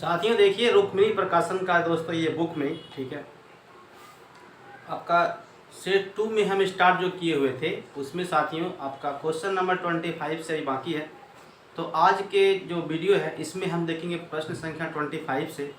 साथियों देखिए, रुक्मिणी प्रकाशन का दोस्तों ये बुक में, ठीक है, आपका सेट 2 में हम स्टार्ट जो किए हुए थे उसमें साथियों आपका क्वेश्चन नंबर 25 से ही बाकी है। तो आज के जो वीडियो है इसमें हम देखेंगे प्रश्न संख्या 25 से।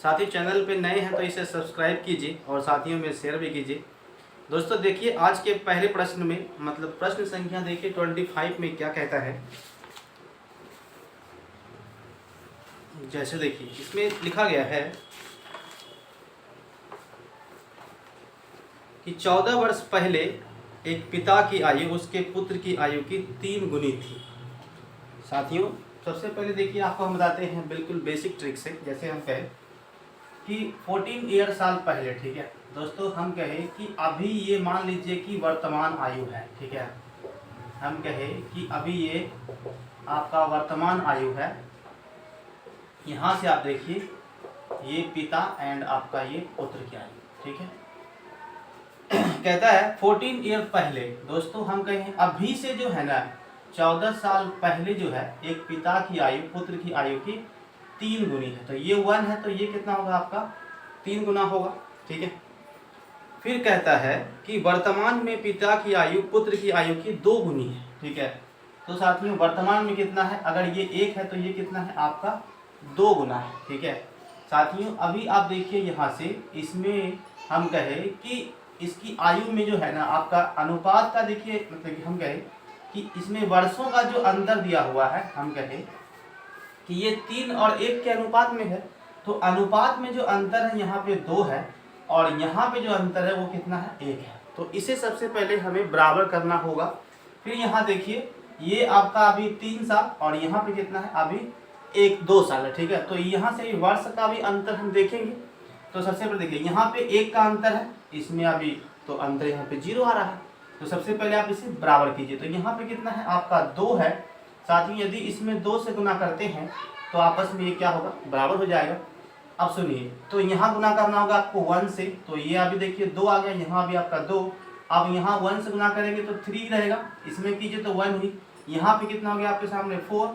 साथियों चैनल पे नए हैं तो इसे सब्सक्राइब कीजिए और साथियों में शेयर भी कीजिए। दोस्तों देखिए, आज के पहले प्रश्न में मतलब प्रश्न संख्या देखिए 25 में क्या कहता है। जैसे देखिए इसमें लिखा गया है कि 14 वर्ष पहले एक पिता की आयु उसके पुत्र की आयु की 3 गुनी थी। साथियों सबसे पहले देखिए आपको हम बताते हैं बिल्कुल बेसिक ट्रिक से। जैसे हम कहें कि 14 ईयर साल पहले, ठीक है दोस्तों, हम कहें कि अभी ये मान लीजिए कि वर्तमान आयु है, ठीक है, हम कहें कि अभी ये आपका वर्तमान आयु है। यहाँ से आप देखिए ये पिता एंड आपका ये पुत्र की आयु, ठीक है। कहता है 14 ईयर पहले, दोस्तों हम कहें अभी से जो है ना 14 साल पहले जो है एक पिता की आयु पुत्र की आयु की 3 गुनी है। तो ये 1 है तो ये कितना होगा आपका 3 गुना होगा, ठीक है। फिर कहता है कि वर्तमान में पिता की आयु पुत्र की आयु की 2 गुनी है, ठीक है। तो साथियों वर्तमान में कितना है, अगर ये 1 है तो ये कितना है आपका 2 गुना है, ठीक है। साथियों अभी आप देखिए यहाँ से इसमें हम कहें कि इसकी आयु में जो है ना आपका अनुपात का देखिए, मतलब कि हम कहें कि इसमें वर्षों का जो अंतर दिया हुआ है, हम कहें कि ये 3 और 1 के अनुपात में है। तो अनुपात में जो अंतर है यहाँ पे 2 है और यहाँ पे जो अंतर है वो कितना है 1 है। तो इसे सबसे पहले हमें बराबर करना होगा। फिर यहाँ देखिए ये आपका अभी 3 साल और यहाँ पे कितना है अभी 2 साल है, ठीक है। तो यहाँ से वर्ष का भी अंतर हम देखेंगे। तो सबसे पहले देखिए यहाँ पे 1 का अंतर है, इसमें अभी तो अंतर यहाँ पे 0 आ रहा है। तो सबसे पहले आप इसे बराबर कीजिए। तो यहाँ पे कितना है आपका 2 है। साथ ही यदि इसमें 2 से गुना करते हैं तो आपस में ये क्या होगा बराबर हो जाएगा। अब सुनिए, तो यहाँ गुना करना होगा आपको 1 से। तो ये अभी देखिए 2 आ गया, यहाँ भी आपका 2। अब यहाँ 1 से गुना करेंगे तो 3 रहेगा, इसमें कीजिए तो 1 ही। यहाँ पे कितना हो गया आपके सामने 4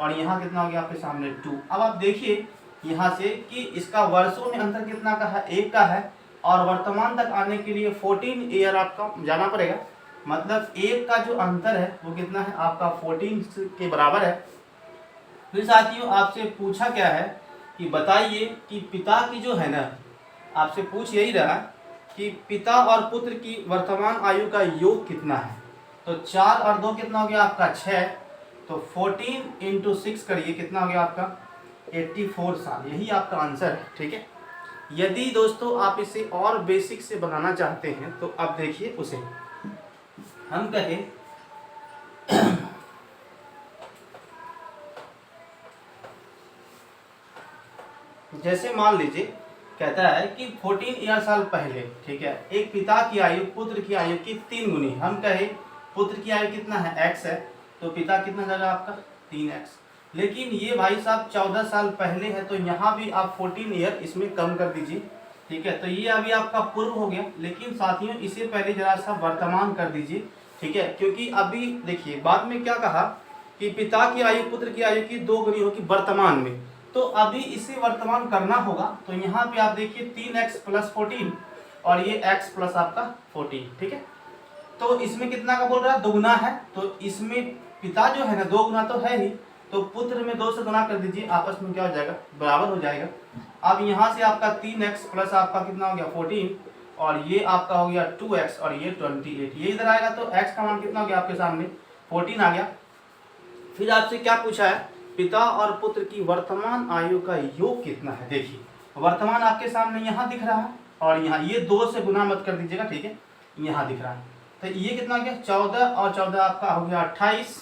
और यहाँ कितना हो गया आपके सामने 2। अब आप देखिए यहाँ से कि इसका वर्षों में अंतर कितना का है 1 का है और वर्तमान तक आने के लिए 14 ईयर आपका जाना पड़ेगा। मतलब 1 का जो अंतर है वो कितना है आपका 14 के बराबर है। फिर साथियों आपसे पूछा क्या है कि बताइए कि पिता की जो है ना, आपसे पूछ यही रहा कि पिता और पुत्र की वर्तमान आयु का योग कितना है। तो 4 और 2 कितना हो गया आपका 6। तो 14 इंटू 6 करिए, कितना हो गया आपका 84 साल। यही आपका आंसर है, ठीक है। यदि दोस्तों आप इसे और बेसिक से बनाना चाहते हैं तो अब देखिए उसे हम कहें जैसे मान लीजिए कहता है कि 14 ईयर साल पहले, ठीक है, एक पिता की आयु पुत्र की आयु की 3 गुनी। हम कहें पुत्र की आयु कितना है x है, तो पिता कितना जाएगा आपका 3x। लेकिन ये भाई साहब 14 साल पहले है तो यहाँ भी आप 14 ईयर इसमें कम कर दीजिए, ठीक है। तो ये अभी आपका पूर्व हो गया, लेकिन साथियों इसे पहले जरा सा वर्तमान कर दीजिए, ठीक है। क्योंकि अभी देखिए बाद में क्या कहा कि पिता की आयु पुत्र की आयु की 2 गुनी होगी वर्तमान में। तो अभी इसे वर्तमान करना होगा। तो यहाँ पे आप देखिए 3x प्लस 14 और ये x प्लस आपका 14, ठीक है। तो इसमें कितना का बोल रहा है, 2 गुना है। तो इसमें पिता जो है ना 2 गुना तो है ही, तो पुत्र में 2 से गुना कर दीजिए, आपस में क्या हो जाएगा बराबर हो जाएगा। अब यहाँ से आपका 3x प्लस आपका कितना हो गया 14 और ये आपका हो गया 2x और ये 28। ये इधर आएगा तो x का मान कितना हो गया आपके सामने 14 आ गया। फिर आपसे क्या पूछा है, पिता और पुत्र की वर्तमान आयु का योग कितना है। देखिए वर्तमान आपके सामने यहाँ दिख रहा है और यहाँ ये 2 से गुना मत कर दीजिएगा, ठीक है, यहाँ दिख रहा है। तो ये कितना गया 14 और 14 आपका हो गया 28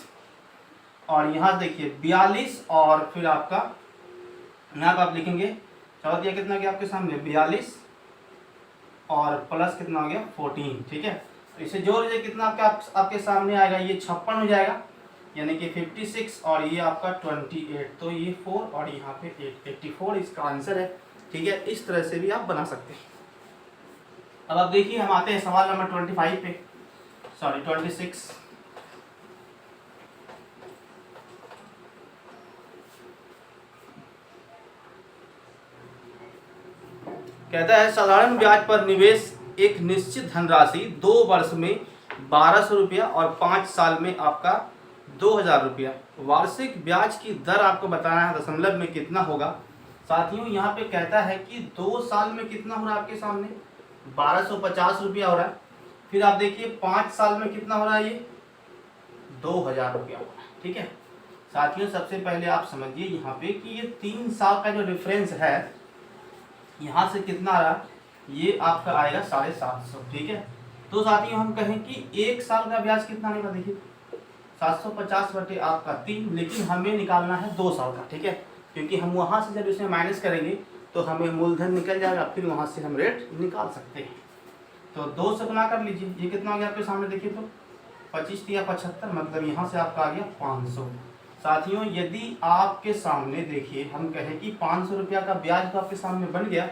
और यहाँ देखिए 42 और फिर आपका यहाँ पर आप लिखेंगे 14 कितना गया आपके सामने 42 और प्लस कितना हो गया 14, ठीक है। तो इसे जोड़ लीजिए कितना आपके सामने आएगा, ये 56 हो जाएगा, यानी कि 56 और ये आपका 28। तो ये 4 और यहाँ पे 8, 84 इसका आंसर है, ठीक है। इस तरह से भी आप बना सकते हैं। अब आप देखिए हम आते हैं सवाल नंबर 25 पे, सॉरी 26। कहता है साधारण ब्याज पर निवेश एक निश्चित धनराशि 2 वर्ष में 1200 रुपया और 5 साल में आपका 2000 रुपया। वार्षिक ब्याज की दर आपको बताना है दशमलव में कितना होगा। साथियों यहाँ पे कहता है कि 2 साल में कितना हो रहा है आपके सामने 1250 रुपया हो रहा है। फिर आप देखिए 5 साल में कितना हो रहा है ये 2000 रुपया हो रहा है। ठीक है साथियों, सबसे पहले आप समझिए यहाँ पे कि ये 3 साल का जो डिफरेंस है यहाँ से कितना आ रहा ये आपका आएगा 750। ठीक है, तो साथियों हम कहें कि 1 साल का ब्याज कितना आएगा, देखिए 750 बटे आपका 3, लेकिन हमें निकालना है 2 साल का। ठीक है, क्योंकि हम वहाँ से जब इसमें माइनस करेंगे तो हमें मूलधन निकल जाएगा, फिर वहाँ से हम रेट निकाल सकते हैं। तो 2 से गुना कर लीजिए, ये कितना आ गया आपके सामने देखिए तो 25 या 75, मतलब यहाँ से आपका आ गया 500। साथियों यदि आपके सामने देखिए हम कहें कि 500 रुपया का ब्याज तो आपके सामने बन गया,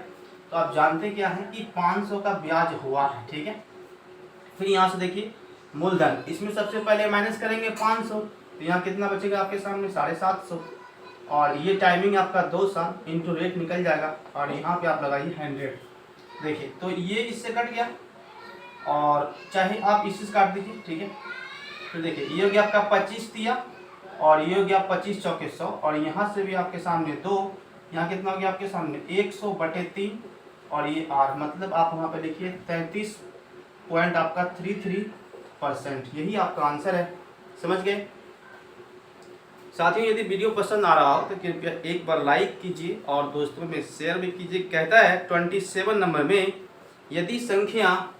तो आप जानते क्या है कि 500 का ब्याज हुआ है। ठीक है, फिर यहाँ से देखिए मूलधन, इसमें सबसे पहले माइनस करेंगे 500, तो यहाँ कितना बचेगा आपके सामने 750, और ये टाइमिंग आपका 2 साल इंटू रेट निकल जाएगा, और यहाँ पे आप लगाइए 100। देखिए तो ये इससे कट गया, और चाहे आप इससे काट दीजिए। ठीक है, तो देखिए ये हो गया आपका 25 दिया, और ये हो गया 25 चौके 100, और यहाँ से भी आपके सामने 2, यहाँ कितना हो गया आपके सामने 100 बटे 3, और ये आर, मतलब आप वहाँ पे लिखिए 33 पॉइंट आपका 33%। यही आपका आंसर है, समझ गए। साथियों यदि वीडियो पसंद आ रहा हो तो कृपया एक बार लाइक कीजिए और दोस्तों में शेयर भी कीजिए। कहता है 27 नंबर में यदि संख्या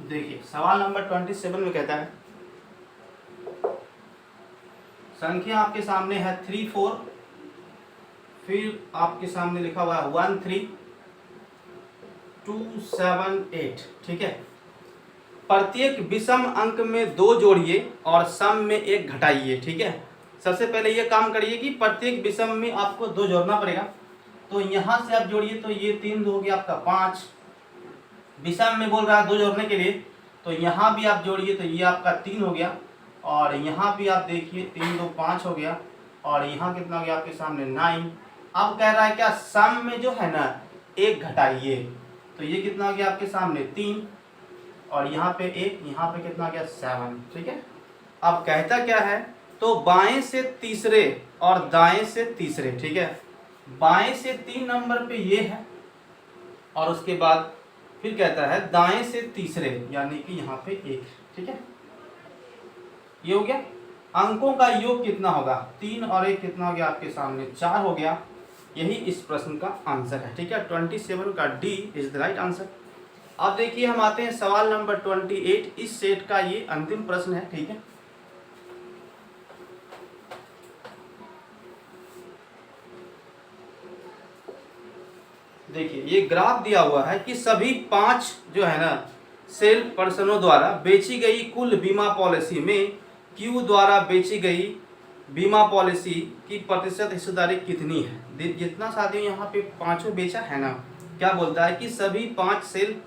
देखिए सवाल नंबर 27 में कहता है संख्या आपके सामने है 34, फिर आपके सामने लिखा हुआ है 13278। ठीक है, प्रत्येक विषम अंक में 2 जोड़िए और सम में 1 घटाइए। ठीक है, सबसे पहले ये काम करिए कि प्रत्येक विषम में आपको 2 जोड़ना पड़ेगा, तो यहाँ से आप जोड़िए, तो ये 3 2 हो गया आपका 5, विषम में बोल रहा है 2 जोड़ने के लिए, तो यहाँ भी आप जोड़िए, तो ये आपका 3 हो गया, और यहाँ भी आप देखिए 3 2 5 हो गया, और यहाँ कितना हो गया आपके सामने 9। अब कह रहा है क्या सम में जो है ना 1 घटाइए, तो ये कितना हो गया आपके सामने 3, और यहाँ पे 1, यहाँ पे कितना हो गया 7। ठीक है, अब कहता क्या है, तो बाएं से तीसरे और दाएं से तीसरे। ठीक है, बाएं से 3 नंबर पे ये है, और उसके बाद फिर कहता है दाएं से तीसरे, यानी कि यहाँ पे 1। ठीक है, ये हो गया। अंकों का योग कितना होगा, 3 और 1 कितना हो गया आपके सामने 4 हो गया। यही इस प्रश्न का आंसर है। ठीक है, 27 का D is the right answer. अब देखिए हम आते हैं सवाल नंबर 28, इस सेट का ये अंतिम प्रश्न है। ठीक है, देखिए ये ग्राफ दिया हुआ है कि सभी 5 जो है ना सेल पर्सनों द्वारा बेची गई कुल बीमा पॉलिसी में क्यू द्वारा बेची गई बीमा पॉलिसी की प्रतिशत हिस्सेदारी कितनी है। जितना साथियों यहाँ पे 5 बेचा है ना, क्या बोलता है कि सभी 5 सेल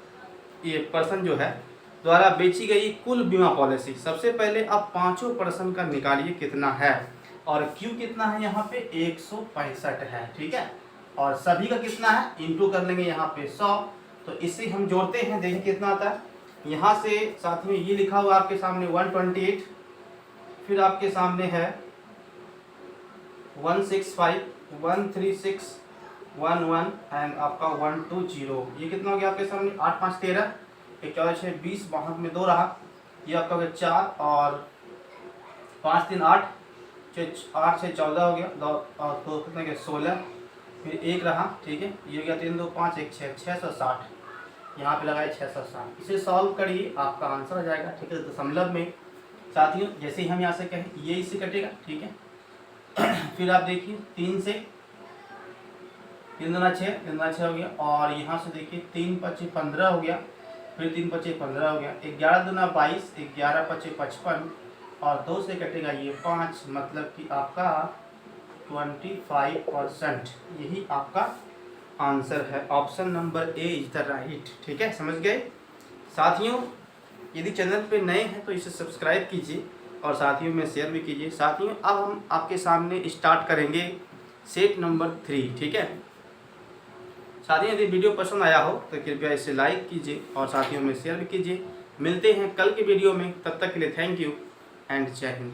ये पर्सन जो है द्वारा बेची गई कुल बीमा पॉलिसी। सबसे पहले आप 5 पर्सन का निकालिए कितना है, और क्यू कितना है यहाँ पे 165 है। ठीक है, और सभी का कितना है इंटू कर लेंगे यहाँ पे 100, तो इससे हम जोड़ते हैं, देखिए कितना आता है। यहाँ से साथ में ये लिखा हुआ आपके सामने 128, फिर आपके सामने है 165, 13611 एंड आपका 120। ये कितना हो गया आपके सामने 8 5 13, 1 14 6 20, वहाँ में 2 रहा, ये आपका हो गया 4, और 5 3 8, 8 6 14 हो गया, 2 और 2 कितना गया 16, फिर 1 रहा। ठीक है, ये हो गया 3 2 5 1 6, 660, यहाँ पे लगाए 660। इसे सॉल्व करिए, आपका आंसर आ जाएगा। ठीक है, दशमलव में साथियों जैसे ही हम यहाँ से कहें ये इससे कटेगा। ठीक है, फिर आप देखिए 3 से 3 दूना 6, 3 दूना 6 हो गया, और यहाँ से देखिए 3 5 15 हो गया, फिर 3 5 15 हो गया, 11 दूना 22, 11 5 55, और 2 से कटेगा ये 5, मतलब कि आपका 25%। यही आपका आंसर है, option number A is the right. ठीक है, समझ गए साथियों। यदि चैनल पे नए हैं तो इसे सब्सक्राइब कीजिए और साथियों में शेयर भी कीजिए। साथियों अब हम आपके सामने स्टार्ट करेंगे सेट नंबर 3, ठीक है। साथियों यदि वीडियो पसंद आया हो तो कृपया इसे लाइक कीजिए और साथियों में शेयर भी कीजिए। मिलते हैं कल के वीडियो में, तब तक के लिए थैंक यू एंड जय हिंद।